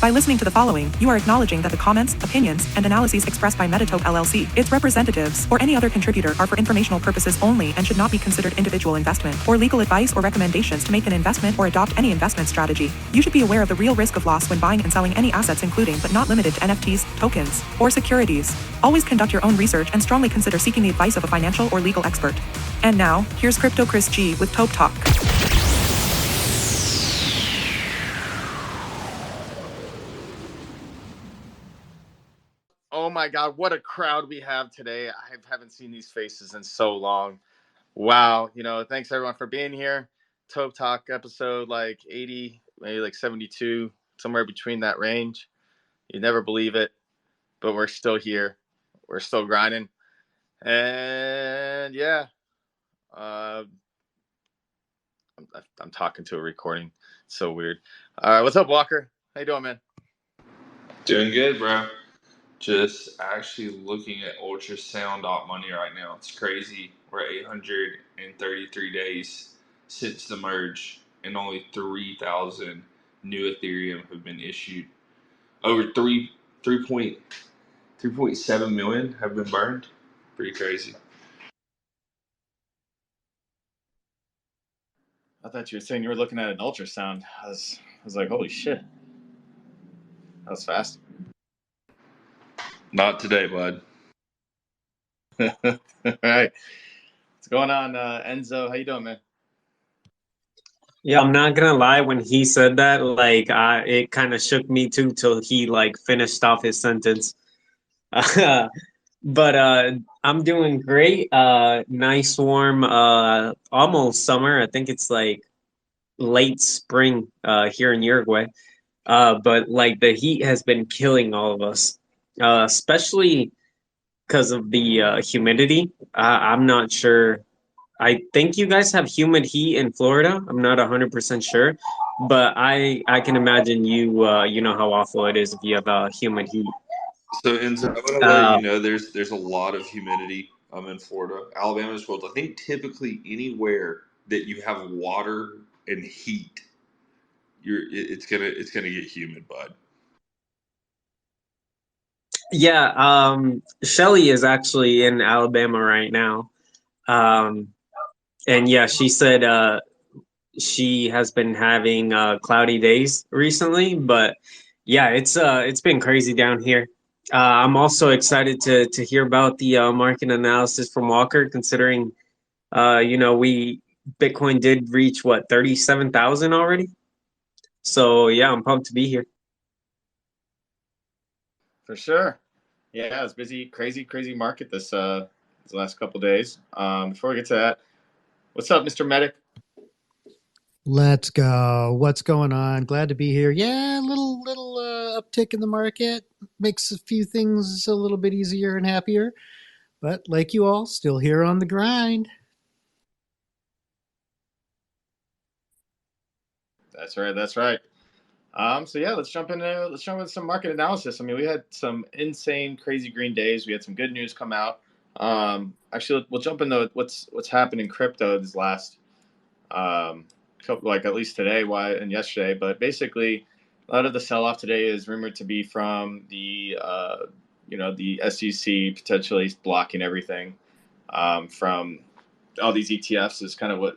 By listening to the following, you are acknowledging that the comments, opinions, and analyses expressed by Metatope LLC, its representatives, or any other contributor are for informational purposes only and should not be considered individual investment or legal advice or recommendations to make an investment or adopt any investment strategy. You should be aware of the real risk of loss when buying and selling any assets, including but not limited to NFTs, tokens, or securities. Always conduct your own research and strongly consider seeking the advice of a financial or legal expert. And now, here's Crypto Chris G with TopeTalk. Oh my God, what a crowd we have today. I haven't seen these faces in so long. Wow. Thanks everyone for being here. TopeTalk episode like 80, maybe like 72, somewhere between that range. You never believe it, but we're still here. We're still grinding. And yeah, I'm talking to a recording. It's so weird. All right, what's up, Walker? How you doing, man? Doing good, bro. Just actually looking at ultrasound.money right now. It's crazy. We're 833 days since the merge, and only 3,000 new Ethereum have been issued. Over 3.7 million have been burned. Pretty crazy. I thought you were saying you were looking at an ultrasound. I was like, holy shit. That was fast. Not today, bud. All right. What's going on, Enzo? How you doing, man? Yeah, I'm not gonna lie. When he said that, it kind of shook me too till he finished off his sentence. But I'm doing great. Nice, warm, almost summer. I think it's like late spring here in Uruguay. But the heat has been killing all of us, especially because of the humidity. I'm not sure. I think you guys have humid heat in Florida. I'm not 100% sure, but I can imagine you know how awful it is if you have humid heat. So, Enzo, I'm going to let you know there's a lot of humidity in Florida. Alabama as well. I think typically anywhere that you have water and heat, it's gonna get humid, bud. Yeah, Shelly is actually in Alabama right now. And yeah, she said she has been having cloudy days recently, but yeah, it's been crazy down here. I'm also excited to hear about the market analysis from Walker, considering we Bitcoin did reach what 37,000 already. So yeah, I'm pumped to be here. For sure. Yeah, it's busy, crazy market this last couple of days. Before we get to that, what's up, Mr. Medic? Let's go. What's going on? Glad to be here. Yeah, little uptick in the market makes a few things a little bit easier and happier. But like you all, still here on the grind. That's right. So yeah, let's jump into some market analysis. I mean, we had some insane, crazy green days. We had some good news come out. Actually, we'll jump into what's happened in crypto this last at least today, and yesterday. But basically, a lot of the sell-off today is rumored to be from the the SEC potentially blocking everything from all these ETFs. Is kind of what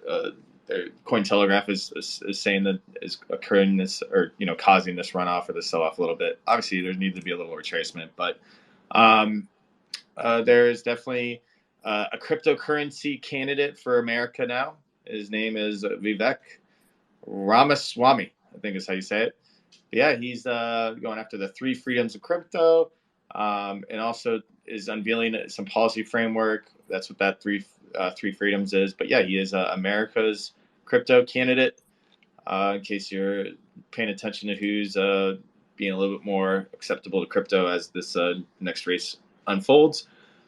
Cointelegraph is saying that is occurring this, or causing this runoff or the sell-off a little bit. Obviously, there needs to be a little retracement, but there is definitely a cryptocurrency candidate for America now. His name is Vivek Ramaswamy, I think is how you say it. But yeah, he's going after the 3 freedoms of crypto, and also is unveiling some policy framework. That's what that three freedoms is. But yeah, he is America's crypto candidate. In case you're paying attention to who's being a little bit more acceptable to crypto as this next race unfolds.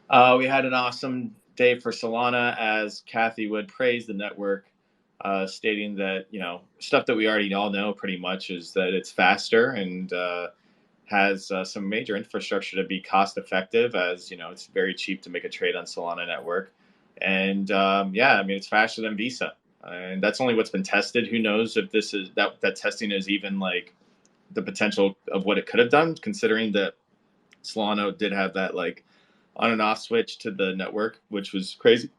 We had an awesome day for Solana as Kathy Wood praised the network, stating that stuff that we already all know pretty much is that it's faster and has some major infrastructure to be cost effective, as it's very cheap to make a trade on Solana network. And it's faster than Visa, and that's only what's been tested. Who knows if this is that testing is even the potential of what it could have done, considering that Solana did have that like on and off switch to the network, which was crazy.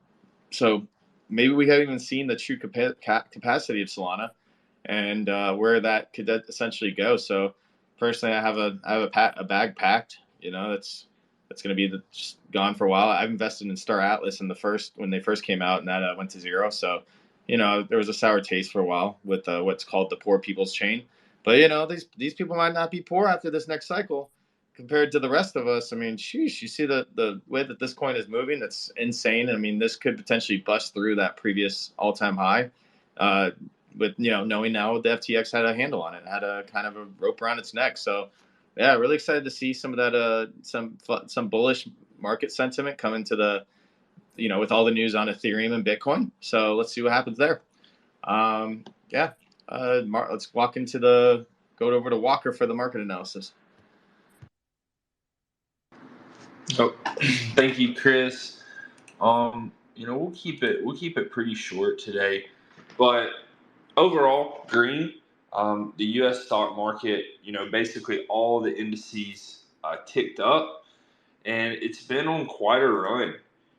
So maybe we haven't even seen the true capacity of Solana and where that could essentially go. So personally, I have a bag packed. That's going to be just gone for a while. I've invested in Star Atlas when they first came out, and that went to zero. So there was a sour taste for a while with what's called the poor people's chain. But these people might not be poor after this next cycle compared to the rest of us. I mean, sheesh, you see the way that this coin is moving, that's insane. I mean, this could potentially bust through that previous all-time high. With knowing now the FTX had a handle on it, had a kind of a rope around its neck. So yeah, really excited to see some of that some bullish market sentiment come into the with all the news on Ethereum and Bitcoin. So let's see what happens there. Yeah, let's go over to Walker for the market analysis. Oh, thank you, Chris. We'll keep it pretty short today, but overall, green. The U.S. stock market, basically all the indices ticked up, and it's been on quite a run.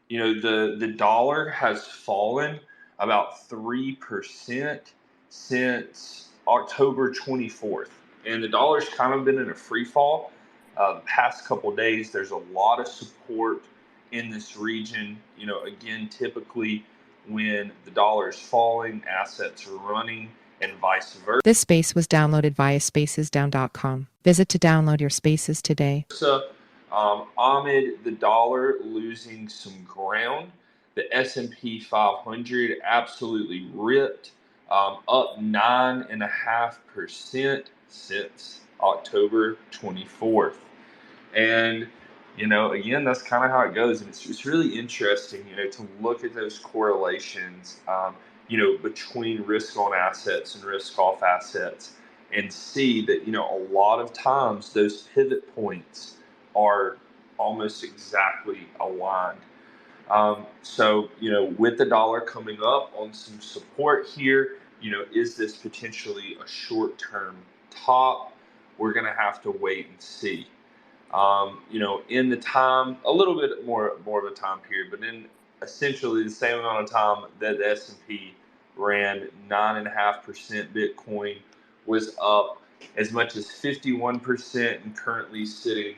The dollar has fallen about 3% since October 24th, and the dollar's kind of been in a free fall. The past couple of days, there's a lot of support in this region. Again, typically when the dollar is falling, assets are running, and vice versa. This space was downloaded via spacesdown.com. Visit to download your spaces today. Amid the dollar losing some ground, the S&P 500 absolutely ripped, up 9.5% since October 24th. And again, that's kind of how it goes, and it's really interesting, to look at those correlations, between risk on assets and risk off assets, and see that a lot of times those pivot points are almost exactly aligned. So with the dollar coming up on some support here, is this potentially a short-term top? We're going to have to wait and see. In the time, a little bit more of a time period, but in essentially the same amount of time that the S&P ran 9.5%, Bitcoin was up as much as 51% and currently sitting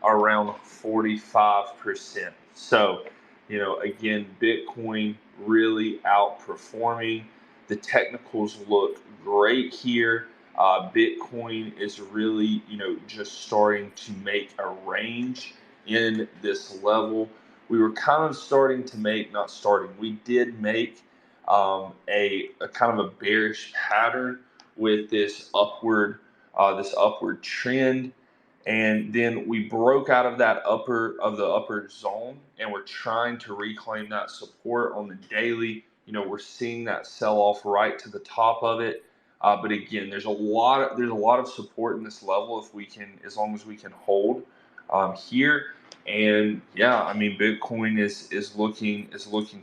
around 45%. So, again, Bitcoin really outperforming. The technicals look great here. Bitcoin is really, just starting to make a range in this level. We were kind of we did make a kind of a bearish pattern with this upward trend. And then we broke out of the upper zone, and we're trying to reclaim that support on the daily. We're seeing that sell off right to the top of it. But again, there's a lot of support in this level as long as we can hold here. And yeah, I mean, Bitcoin is looking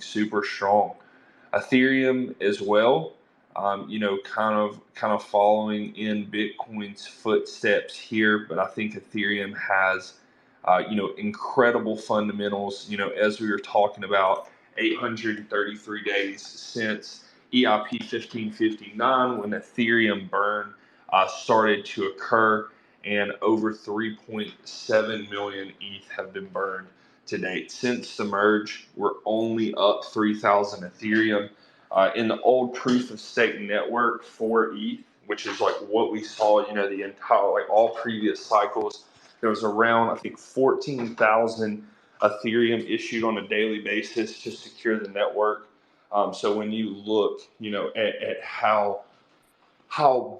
super strong. Ethereum as well. Kind of following in Bitcoin's footsteps here, but I think Ethereum has, incredible fundamentals. As we were talking about, 833 days since EIP 1559 when Ethereum burn started to occur, and over 3.7 million ETH have been burned to date. Since the merge, we're only up 3,000 Ethereum. In the old proof of stake network for ETH, which is like what we saw, the entire, like all previous cycles, there was around, I think, 14,000 Ethereum issued on a daily basis to secure the network. So when you look, at how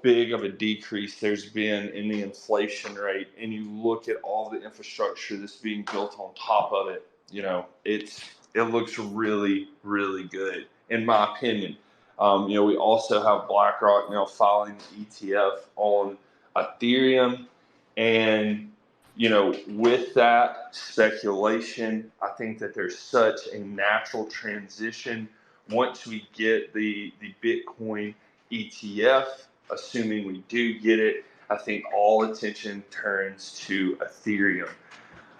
big of a decrease there's been in the inflation rate, and you look at all the infrastructure that's being built on top of it, it looks really, really good, in my opinion. We also have BlackRock now filing the ETF on Ethereum, and with that speculation, I think that there's such a natural transition once we get the Bitcoin ETF, assuming we do get it. I think all attention turns to Ethereum.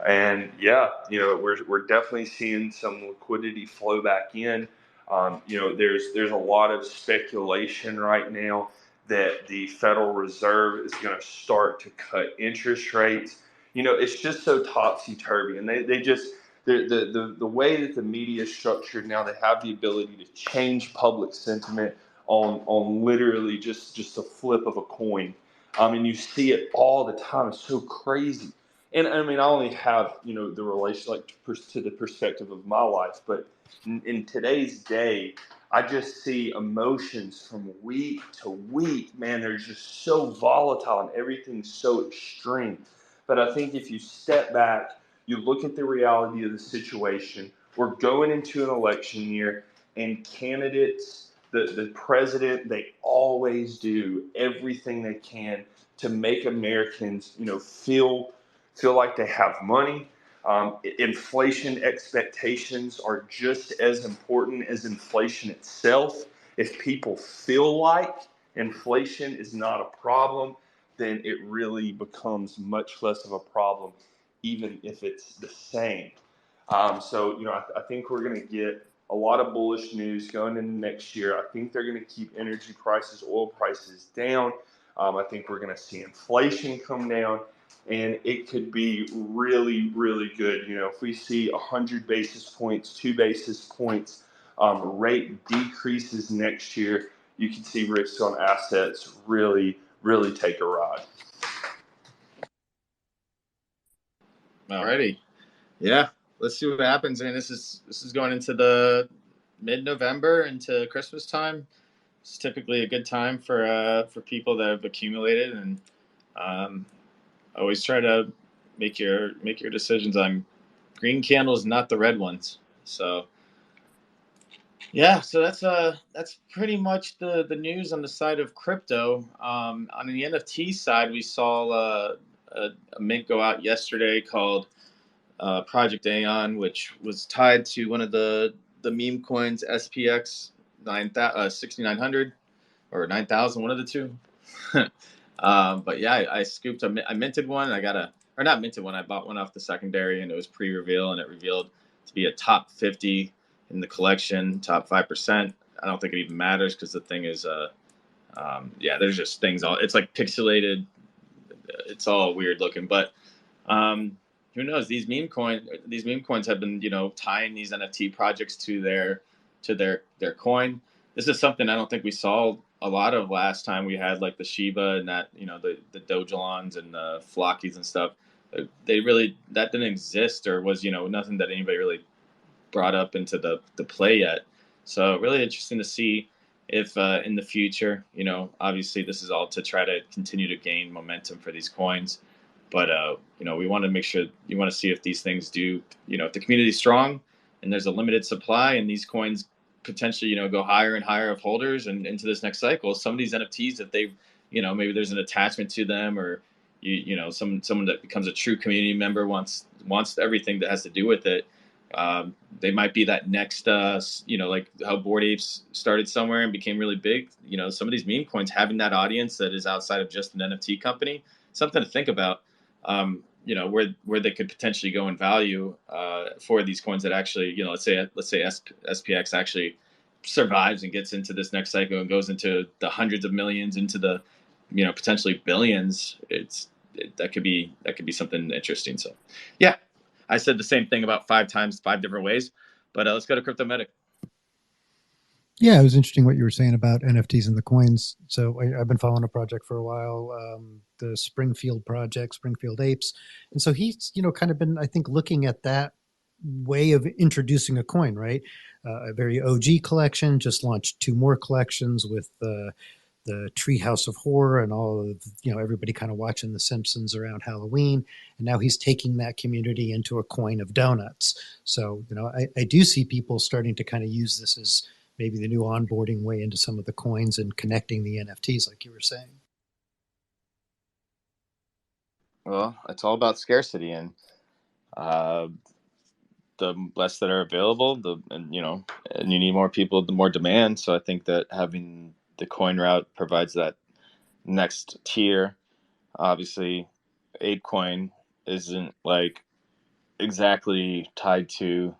And yeah, we're definitely seeing some liquidity flow back in. There's a lot of speculation right now that the Federal Reserve is going to start to cut interest rates. It's just so topsy turvy, and they just the way that the media is structured now, they have the ability to change public sentiment on literally just a flip of a coin. And you see it all the time. It's so crazy. And I mean, I only have, the relation, like to the perspective of my life, but in today's day, I just see emotions from week to week. Man, they're just so volatile and everything's so extreme. But I think if you step back, you look at the reality of the situation, we're going into an election year, and candidates, the president, they always do everything they can to make Americans, feel like they have money. Inflation expectations are just as important as inflation itself. If people feel like inflation is not a problem, then it really becomes much less of a problem, even if it's the same. I think we're going to get a lot of bullish news going into next year. I think they're going to keep energy prices, oil prices down. I think we're going to see inflation come down, and it could be really, really good. If we see 100 basis points, 2 basis points rate decreases next year, you can see risks on assets really, really take a ride. Alrighty. Yeah. Let's see what happens. I mean, this is going into the mid-November, into Christmas time. It's typically a good time for people that have accumulated, and always try to make your decisions on green candles, not the red ones. So yeah, so that's pretty much the news on the side of crypto. On the NFT side, we saw a mint go out yesterday called Project Aeon, which was tied to one of the meme coins, SPX 6900 or 9000, one of the two. But yeah, I scooped I minted one. Or not minted one. I bought one off the secondary, and it was pre-reveal, and it revealed to be a top 50 in the collection, top 5%. I don't think it even matters because the thing is, there's just things it's like pixelated. It's all weird looking, but who knows? These meme coins have been, tying these NFT projects to their coin. This is something I don't think we saw a lot of last time we had, like the Shiba and that, the Dogelons and the Flockies and stuff. That didn't exist, or was, nothing that anybody really brought up into the play yet. So really interesting to see if in the future, obviously this is all to try to continue to gain momentum for these coins. But, we want to make sure, you want to see if these things do, if the community is strong and there's a limited supply, and these coins potentially, go higher and higher of holders and into this next cycle. Some of these NFTs, if they, maybe there's an attachment to them, or, someone that becomes a true community member wants everything that has to do with it. They might be that next, like how Bored Apes started somewhere and became really big. Some of these meme coins having that audience that is outside of just an NFT company, something to think about. Where they could potentially go in value for these coins that actually, let's say SPX actually survives and gets into this next cycle and goes into the hundreds of millions, into the, potentially billions. That could be something interesting. So, yeah, I said the same thing about 5 times, 5 different ways, but let's go to Crypto Medic. Yeah, it was interesting what you were saying about NFTs and the coins. So I've been following a project for a while, the Springfield project, Springfield Apes. And so he's, kind of been, I think, looking at that way of introducing a coin, right? A very OG collection, just launched 2 more collections with the Treehouse of Horror and all of, everybody kind of watching The Simpsons around Halloween. And now he's taking that community into a coin of donuts. So, I do see people starting to kind of use this as maybe the new onboarding way into some of the coins and connecting the NFTs, like you were saying. Well, it's all about scarcity, and the less that are available, and you need more people, the more demand. So I think that having the coin route provides that next tier Obviously, ApeCoin isn't like exactly tied to.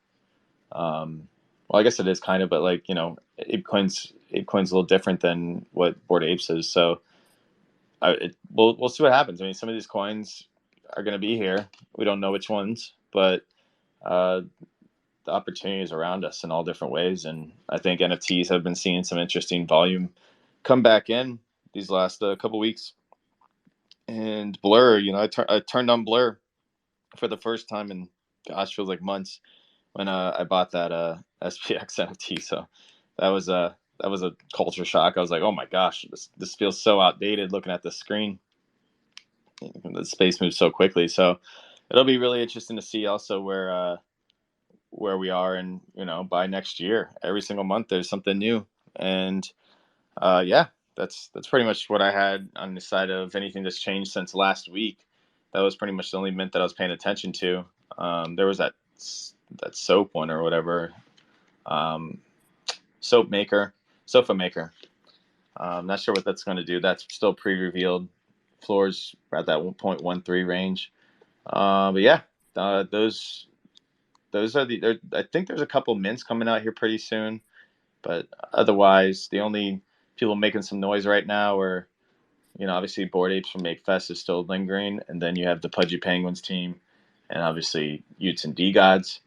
Well, I guess it is kind of, but like ApeCoin's a little different than what Bored Apes is. So we'll see what happens. I mean, some of these coins are going to be here. We don't know which ones, but uh, the opportunities around us in all different ways. And I think NFTs have been seeing some interesting volume come back in these last couple weeks. And Blur, I turned on Blur for the first time in, gosh, feels like months, when I bought that SPX NFT. So that was a culture shock. I was like, oh my gosh, this feels so outdated looking at the screen. The space moves so quickly. So it'll be really interesting to see also where we are, and by next year, every single month there's something new. And yeah, that's pretty much what I had on the side of anything that's changed since last week. That was pretty much the only mint that I was paying attention to. There was that soap one or whatever, um, sofa maker. Not sure what that's going to do. That's still pre-revealed. Floors at that 1.13 range. But yeah, those are I think there's a couple mints coming out here pretty soon. But otherwise, the only people making some noise right now are, obviously Bored Apes from Make Fest is still lingering, and then you have the Pudgy Penguins team, and obviously Utes and D Gods.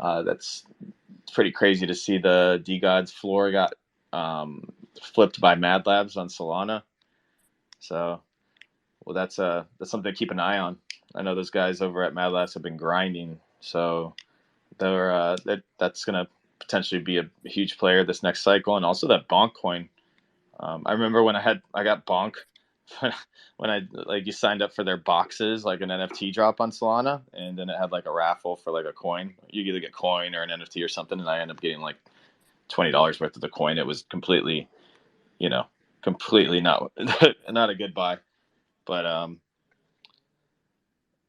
That's pretty crazy to see the D Gods floor got flipped by Mad Labs on Solana. So, well, that's something to keep an eye on. I know those guys over at Mad Labs have been grinding, so that's gonna potentially be a huge player this next cycle. And also that Bonk coin. I remember when I got Bonk when I like you signed up for their boxes, like an NFT drop on Solana, and then it had like a raffle for like a coin. You either get coin or an NFT or something, and I ended up getting like $20 worth of the coin. It was completely, completely not not a good buy. But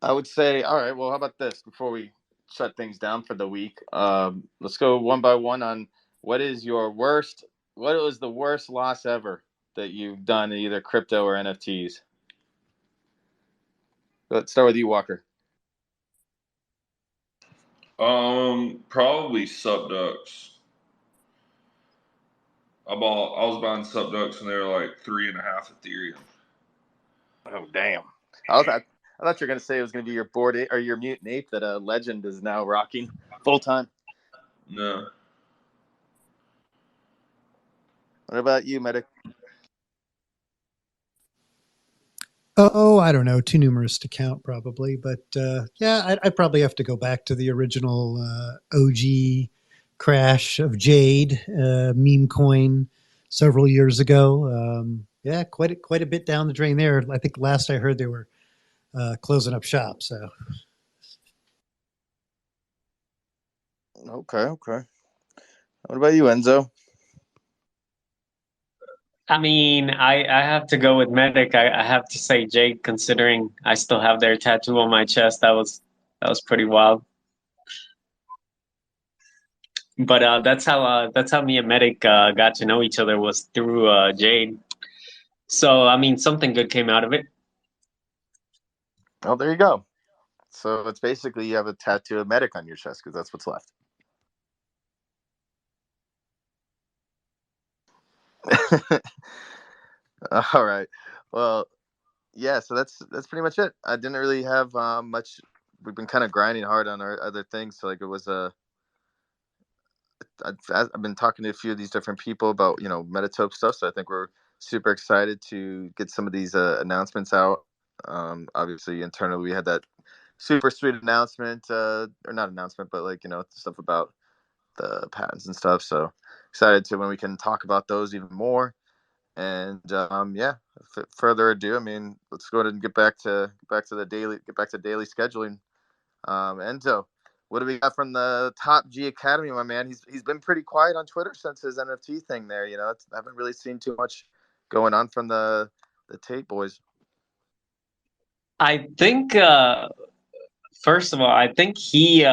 I would say, all right, well, how about this before we shut things down for the week? Let's go one by one on what was the worst loss ever that you've done in either crypto or NFTs? Let's start with you, Walker. Probably Subducks. I was buying Subducks and they were like 3.5 Ethereum. Oh, damn. I thought you were going to say it was going to be your Bored Ape or your Mutant Ape that Legend is now rocking full time. No. What about you, Medic? Oh, I don't know. Too numerous to count, probably. But yeah, I'd probably have to go back to the original OG crash of Jade meme coin several years ago. Yeah, quite a bit down the drain there. I think last I heard they were closing up shop. So Okay. What about you, Enzo? I mean, I have to go with Medic. I have to say Jake, considering I still have their tattoo on my chest. That was pretty wild. But that's how me and Medic got to know each other, was through Jade. So I mean, something good came out of it. Oh, there you go. So it's basically you have a tattoo of Medic on your chest because that's what's left. All right. Well, yeah. So that's pretty much it. I didn't really have much. We've been kind of grinding hard on our other things. So like it was I've been talking to a few of these different people about Metatope stuff. So I think we're super excited to get some of these announcements out. Obviously, internally we had that super sweet announcement, or not announcement, but like stuff about the patents and stuff. So excited to when we can talk about those even more. And yeah, further ado, I mean, let's go ahead and get back to daily scheduling. Enzo, what do we got from the Top G Academy, my man? He's been pretty quiet on Twitter since his NFT thing there. I haven't really seen too much going on from the Tate boys. I think first of all, I think he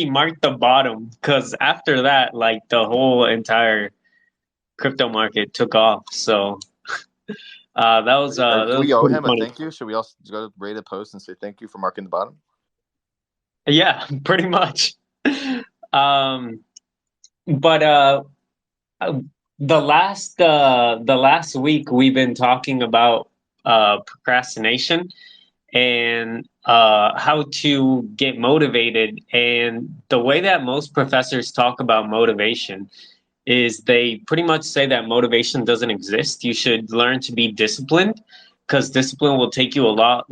marked the bottom, because after that, like, the whole entire crypto market took off. So Do that we was owe pretty him a funny. thank you? Should we also go to rate a post and say thank you for marking the bottom? Yeah, pretty much. Um, but uh, the last week we've been talking about procrastination and how to get motivated. And the way that most professors talk about motivation is they pretty much say that motivation doesn't exist. You should learn to be disciplined because discipline will take you a lot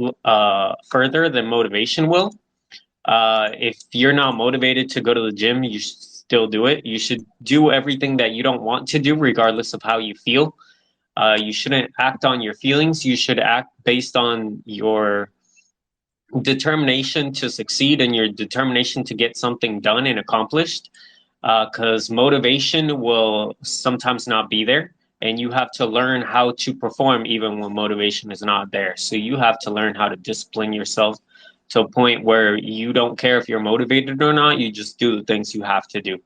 further than motivation will. If you're not motivated to go to the gym, you should still do it. You should do everything that you don't want to do, regardless of how you feel. You shouldn't act on your feelings. You should act based on your determination to succeed and your determination to get something done and accomplished. Because motivation will sometimes not be there, and you have to learn how to perform even when motivation is not there. So you have to learn how to discipline yourself to a point where you don't care if you're motivated or not. You just do the things you have to do.